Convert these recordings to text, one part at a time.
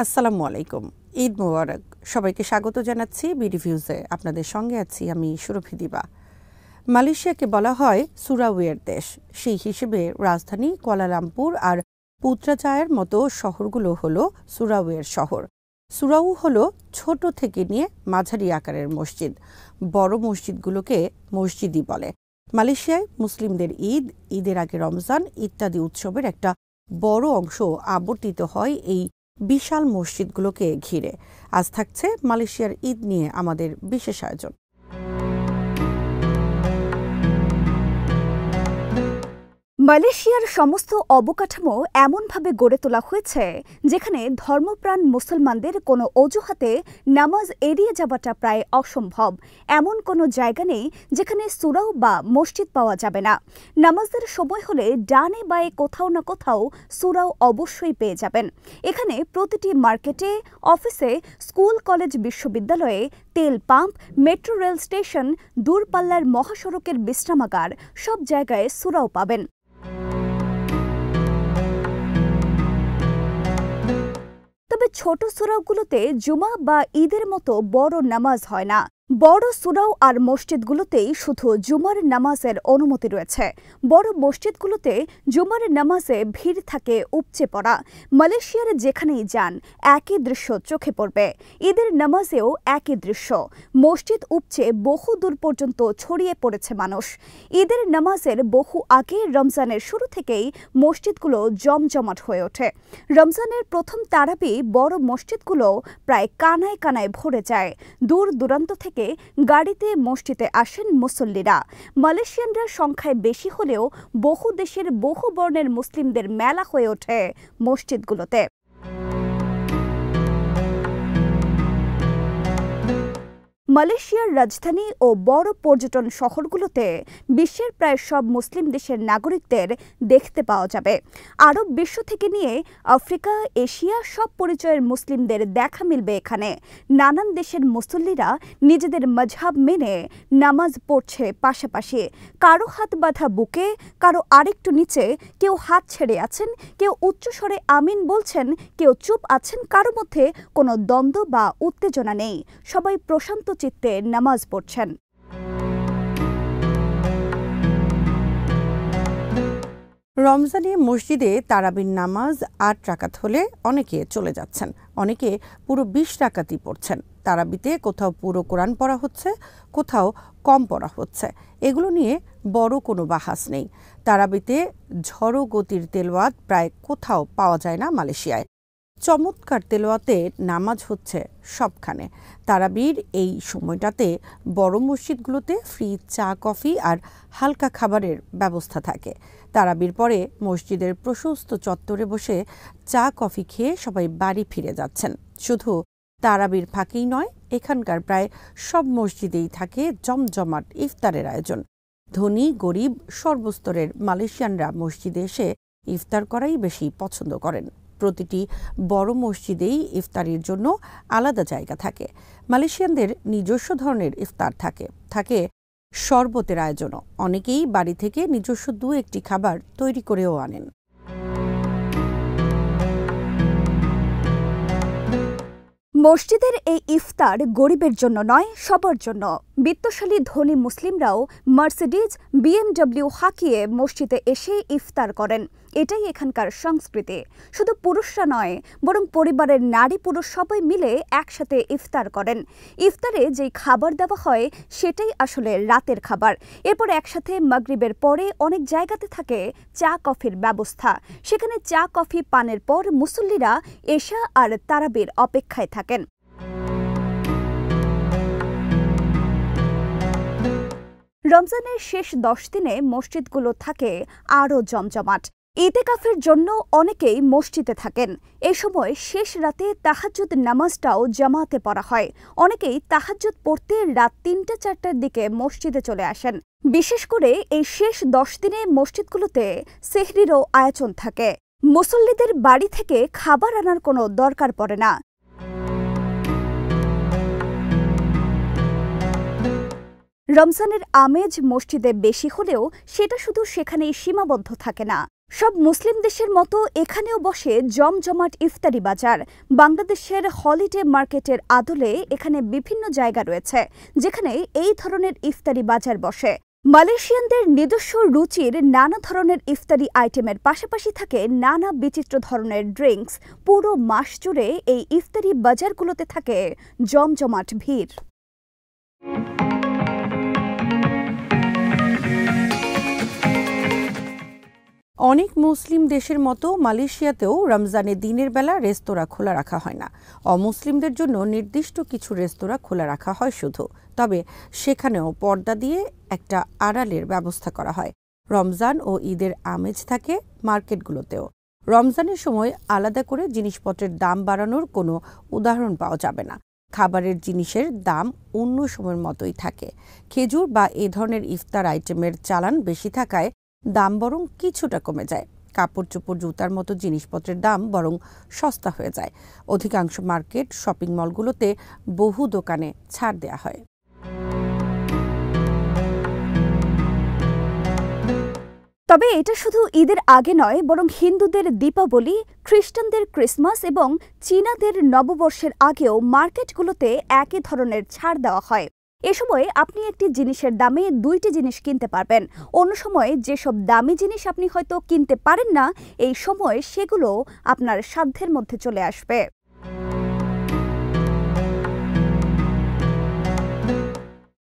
আসসালামু আলাইকুম। ঈদ মোবারক। সবাইকে স্বাগত জানাচ্ছি বিডিভিউজে। আপনাদের সঙ্গে আছি আমি সুরভি দিবা। মালয়েশিয়াকে বলা হয় সুরাওয়ের দেশ। সেই হিসেবে রাজধানী কুয়ালালামপুর আর পুত্রাজায়ার মতো শহরগুলো হলো সুরাওয়ের শহর। সুরাউ হলো ছোট থেকে নিয়ে মাঝারি আকারের মসজিদ। বড় মসজিদগুলোকে মসজিদই বলে। মালয়েশিয়ায় মুসলিমদের ঈদের আগে রমজান ইত্যাদি উৎসবের একটা বড় অংশ আবর্তিত হয় এই বিশাল মসজিদগুলোকে ঘিরে। আজ থাকছে মালয়েশিয়ার ঈদ নিয়ে আমাদের বিশেষ আয়োজন। মালয়েশিয়ার সমস্ত অবকাঠামো এমনভাবে গড়ে তোলা হয়েছে যেখানে ধর্মপ্রাণ মুসলমানদের কোনো অজুহাতে নামাজ এড়িয়ে যাওয়াটা প্রায় অসম্ভব। এমন কোনো জায়গা নেই যেখানে সুরাও বা মসজিদ পাওয়া যাবে না। নামাজের সময় হলে ডানে বায়ে কোথাও না কোথাও সুরাও অবশ্যই পেয়ে যাবেন। এখানে প্রতিটি মার্কেটে, অফিসে, স্কুল, কলেজ, বিশ্ববিদ্যালয়ে, তেল পাম্প, মেট্রো রেল স্টেশন, দূরপাল্লার মহাসড়কের বিশ্রামাগার সব জায়গায় সুরাও পাবেন। তবে ছোট সুরাওগুলোতে জুমা বা ঈদের মতো বড় নামাজ হয় না। বড় সুরাও আর মসজিদগুলোতেই শুধু জুমার নামাজের অনুমতি রয়েছে। বড় মসজিদগুলোতে জুমার নামাজে ভিড় থাকে উপচে পড়া। মালয়েশিয়ার যেখানেই যান একই দৃশ্য চোখে পড়বে। ঈদের নামাজেও একই দৃশ্য। মসজিদ উপচে বহু দূর পর্যন্ত ছড়িয়ে পড়েছে মানুষ। ঈদের নামাজের বহু আগে রমজানের শুরু থেকেই মসজিদগুলো জমজমাট হয়ে ওঠে। রমজানের প্রথম তারাবি বড় মসজিদগুলো প্রায় কানায় কানায় ভরে যায়। দূর দূরান্ত থেকে গাড়িতে মসজিদে আসেন মুসল্লিরা। মালয়েশিয়ানরা সংখ্যায় বেশি হলেও বহু দেশের বহু বর্ণের মুসলিমদের মেলা হয়ে ওঠে মসজিদগুলোতে। মালয়েশিয়ার রাজধানী ও বড় পর্যটন শহরগুলোতে বিশ্বের প্রায় সব মুসলিম দেশের নাগরিকদের দেখতে পাওয়া যাবে। আরব বিশ্ব থেকে নিয়ে আফ্রিকা, এশিয়া সব পরিচয়ের মুসলিমদের দেখা মিলবে এখানে। নানান দেশের মুসল্লিরা নিজেদের মজহাব মেনে নামাজ পড়ছে পাশাপাশি। কারো হাত বাঁধা বুকে, কারো আরেকটু নিচে, কেউ হাত ছেড়ে আছেন, কেউ উচ্চস্বরে আমিন বলছেন, কেউ চুপ আছেন। কারো মধ্যে কোনো দ্বন্দ্ব বা উত্তেজনা নেই। সবাই প্রশান্ত চিত্তে নামাজ পড়ছেন। রমজানে মসজিদে তারাবির নামাজ ৮ রাকাত হলে অনেকে চলে যাচ্ছেন, অনেকে পুরো ২০ রাকাতই পড়ছেন। তারাবিতে কোথাও পুরো কোরআন পড়া হচ্ছে, কোথাও কম পড়া হচ্ছে। এগুলো নিয়ে বড় কোনো বাহাস নেই। তারাবিতে ঝড়ো গতির তেলাওয়াত প্রায় কোথাও পাওয়া যায় না মালয়েশিয়ায়। চমৎকার তেলাওয়াতে নামাজ হচ্ছে সবখানে। তারাবির এই সময়টাতে বড় মসজিদগুলোতে ফ্রি চা, কফি আর হালকা খাবারের ব্যবস্থা থাকে। তারাবির পরে মসজিদের প্রশস্ত চত্বরে বসে চা, কফি খেয়ে সবাই বাড়ি ফিরে যাচ্ছেন। শুধু তারাবির ফাঁকেই নয়, এখানকার প্রায় সব মসজিদেই থাকে জমজমাট ইফতারের আয়োজন। ধনী গরিব সর্বস্তরের মালয়েশিয়ানরা মসজিদে এসে ইফতার করাই বেশি পছন্দ করেন। প্রতিটি বড় মসজিদেই ইফতারির জন্য আলাদা জায়গা থাকে। মালয়েশিয়ানদের নিজস্ব ধরনের ইফতার থাকে শরবতের আয়োজনও। অনেকেই বাড়ি থেকে নিজস্ব ২-১টি খাবার তৈরি করেও আনেন। মসজিদের এই ইফতার গরিবের জন্য নয়, সবার জন্য। বিত্তশালী ধনী মুসলিমরাও মার্সিডিজ, বিএমডব্লিউ হাঁকিয়ে মসজিদে এসে ইফতার করেন। এটাই এখানকার সংস্কৃতি। শুধু পুরুষরা নয়, বরং পরিবারের নারী পুরুষ সবাই মিলে একসাথে ইফতার করেন। ইফতারে যেই খাবার দেওয়া হয় সেটাই আসলে রাতের খাবার। এরপর একসাথে মাগরিবের পরে অনেক জায়গাতে থাকে চা, কফির ব্যবস্থা। সেখানে চা, কফি পানের পর মুসল্লিরা এশা আর তারাবির অপেক্ষায় থাকেন। রমজানের শেষ ১০ দিনে মসজিদগুলো থাকে আরও জমজমাট। ইতেকাফের জন্য অনেকেই মসজিদে থাকেন। এ সময় শেষ রাতে তাহাজ্জুদ নামাজটাও জামাতে পড়া হয়। অনেকেই তাহাজ্জুদ পড়তে রাত ৩টা-৪টার দিকে মসজিদে চলে আসেন। বিশেষ করে এই শেষ ১০ দিনে মসজিদগুলোতে সেহরিরও আয়োজন থাকে। মুসল্লিদের বাড়ি থেকে খাবার আনার কোনো দরকার পড়ে না। রমজানের আমেজ মসজিদে বেশি হলেও সেটা শুধু সেখানেই সীমাবদ্ধ থাকে না। সব মুসলিম দেশের মতো এখানেও বসে জমজমাট ইফতারি বাজার। বাংলাদেশের হলিডে মার্কেটের আদলে এখানে বিভিন্ন জায়গা রয়েছে যেখানে এই ধরনের ইফতারি বাজার বসে। মালয়েশিয়ানদের নিজস্ব রুচির নানা ধরনের ইফতারি আইটেমের পাশাপাশি থাকে নানা বিচিত্র ধরনের ড্রিঙ্কস। পুরো মাস জুড়ে এই ইফতারি বাজারগুলোতে থাকে জমজমাট ভিড়। অনেক মুসলিম দেশের মতো মালয়েশিয়াতেও রমজানের দিনের বেলা রেস্তোরাঁ খোলা রাখা হয় না। অমুসলিমদের জন্য নির্দিষ্ট কিছু রেস্তোরাঁ খোলা রাখা হয় শুধু, তবে সেখানেও পর্দা দিয়ে একটা আড়ালের ব্যবস্থা করা হয়। রমজান ও ঈদের আমেজ থাকে মার্কেটগুলোতেও। রমজানের সময় আলাদা করে জিনিসপত্রের দাম বাড়ানোর কোনো উদাহরণ পাওয়া যাবে না। খাবারের জিনিসের দাম অন্য সময়ের মতোই থাকে। খেজুর বা এ ধরনের ইফতার আইটেমের চালান বেশি থাকায় দাম বরং কিছুটা কমে যায়। কাপড় চোপড় জুতার মতো জিনিসপত্রের দাম বরং সস্তা হয়ে যায়। অধিকাংশ মার্কেট শপিং মলগুলোতে বহু দোকানে ছাড় দেয়া হয়। তবে এটা শুধু ঈদের আগে নয়, বরং হিন্দুদের দীপাবলি, খ্রিস্টানদের ক্রিসমাস এবং চীনাদের নববর্ষের আগেও মার্কেটগুলোতে একই ধরনের ছাড় দেওয়া হয়। এ সময় আপনি একটি জিনিসের দামে দুইটি জিনিস কিনতে পারবেন। অন্য সময় যেসব দামি জিনিস আপনি হয়তো কিনতে পারেন না, এই সময় সেগুলো আপনার সাধ্যের মধ্যে চলে আসবে।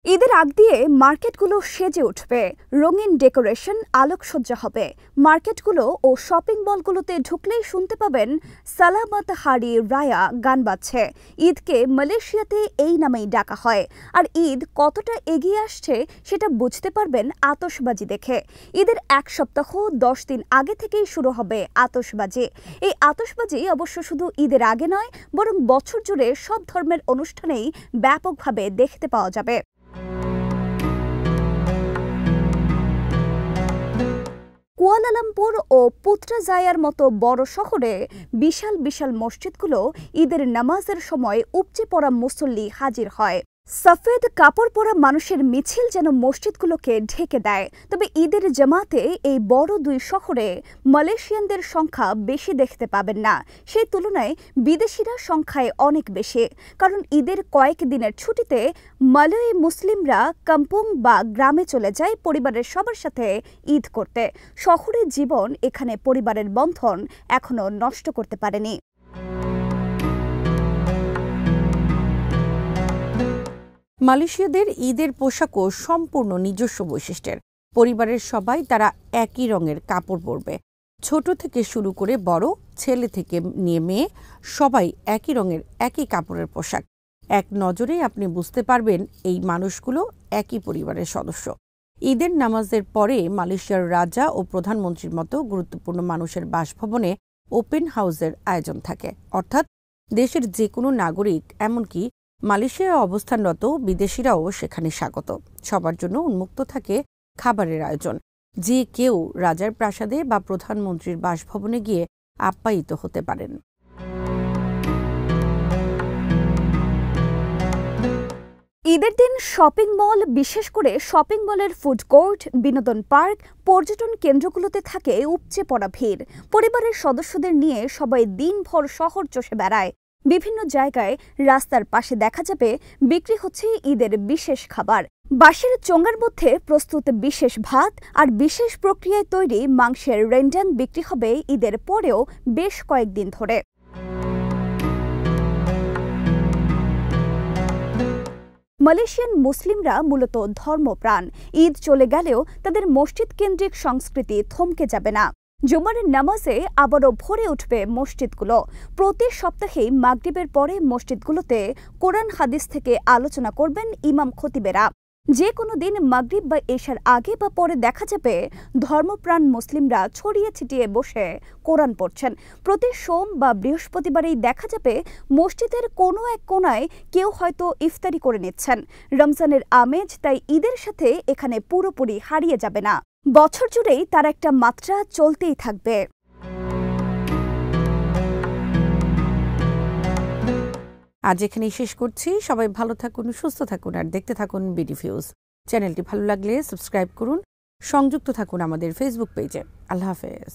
ঈদের আগ দিয়ে মার্কেটগুলো সেজে উঠবে, রঙিন ডেকোরেশন, আলোকসজ্জা হবে। মার্কেটগুলো ও শপিং মলগুলোতে ঢুকলেই শুনতে পাবেন সালামত হারি রায়া গান বাজছে। ঈদকে মালয়েশিয়াতে এই নামেই ডাকা হয়। আর ঈদ কতটা এগিয়ে আসছে সেটা বুঝতে পারবেন আতশবাজি দেখে। ঈদের 1 সপ্তাহ 10 দিন আগে থেকেই শুরু হবে আতশবাজি। এই আতশবাজি অবশ্য শুধু ঈদের আগে নয়, বরং বছর জুড়ে সব ধর্মের অনুষ্ঠানেই ব্যাপকভাবে দেখতে পাওয়া যাবে। কুয়ালালামপুর ও পুত্রাজায়ার মতো বড় শহরে বিশাল বিশাল মসজিদগুলো ঈদের নামাজের সময় উপচে পড়া মুসল্লি হাজির হয়। সফেদ কাপড় পরা মানুষের মিছিল যেন মসজিদগুলোকে ঢেকে দেয়। তবে ঈদের জামাতে এই বড় দুই শহরে মালয়েশিয়ানদের সংখ্যা বেশি দেখতে পাবেন না। সেই তুলনায় বিদেশিরা সংখ্যায় অনেক বেশি, কারণ ঈদের কয়েক দিনের ছুটিতে মালয় মুসলিমরা কাম্পুং বা গ্রামে চলে যায় পরিবারের সবার সাথে ঈদ করতে। শহরের জীবন এখানে পরিবারের বন্ধন এখনো নষ্ট করতে পারেনি। মালয়েশিয়াদের ঈদের পোশাকও সম্পূর্ণ নিজস্ব বৈশিষ্ট্যের। পরিবারের সবাই তারা একই রঙের কাপড় পরবে। ছোট থেকে শুরু করে বড়, ছেলে থেকে নিয়ে মেয়ে, সবাই একই রঙের একই কাপড়ের পোশাক। এক নজরেই আপনি বুঝতে পারবেন এই মানুষগুলো একই পরিবারের সদস্য। ঈদের নামাজের পরে মালয়েশিয়ার রাজা ও প্রধানমন্ত্রীর মতো গুরুত্বপূর্ণ মানুষের বাসভবনে ওপেন হাউসের আয়োজন থাকে, অর্থাৎ দেশের যে কোনো নাগরিক, এমনকি মালয়েশিয়ায় অবস্থানরত বিদেশিরাও সেখানে স্বাগত। সবার জন্য উন্মুক্ত থাকে খাবারের আয়োজন। যে কেউ রাজার প্রাসাদে বা প্রধানমন্ত্রীর বাসভবনে গিয়ে আপ্যায়িত হতে পারেন। ঈদের দিন শপিং মল, বিশেষ করে শপিং মলের ফুড কোর্ট, বিনোদন পার্ক, পর্যটন কেন্দ্রগুলোতে থাকে উপচে পড়া ভিড়। পরিবারের সদস্যদের নিয়ে সবাই দিনভর শহর চষে বেড়ায়। বিভিন্ন জায়গায় রাস্তার পাশে দেখা যাবে বিক্রি হচ্ছে ঈদের বিশেষ খাবার। বাঁশের চোঙার মধ্যে প্রস্তুত বিশেষ ভাত আর বিশেষ প্রক্রিয়ায় তৈরি মাংসের রেন্ডাং বিক্রি হবে ঈদের পরেও বেশ কয়েকদিন ধরে। মালয়েশিয়ান মুসলিমরা মূলত ধর্মপ্রাণ। ঈদ চলে গেলেও তাদের মসজিদ কেন্দ্রিক সংস্কৃতি থমকে যাবে না। জুমার নামাজে আবারও ভরে উঠবে মসজিদগুলো। প্রতি সপ্তাহেই মাগরিবের পরে মসজিদগুলোতে কোরআন হাদিস থেকে আলোচনা করবেন ইমাম খতিবেরা। যে কোনো দিন মাগরিব বা এশার আগে বা পরে দেখা যাবে ধর্মপ্রাণ মুসলিমরা ছড়িয়ে ছিটিয়ে বসে কোরআন পড়ছেন। প্রতি সোম বা বৃহস্পতিবারেই দেখা যাবে মসজিদের কোনো এক কোণায় কেউ হয়তো ইফতারি করে নিচ্ছেন। রমজানের আমেজ তাই ঈদের সাথে এখানে পুরোপুরি হারিয়ে যাবে না। বছর জুড়েই তার একটা মাত্রা চলতেই থাকবে। আজ এখানেই শেষ করছি। সবাই ভালো থাকুন, সুস্থ থাকুন আর দেখতে থাকুন বিডি ভিউজ। চ্যানেলটি ভালো লাগলে সাবস্ক্রাইব করুন, সংযুক্ত থাকুন আমাদের ফেসবুক পেজে। আল্লাহ হাফেজ।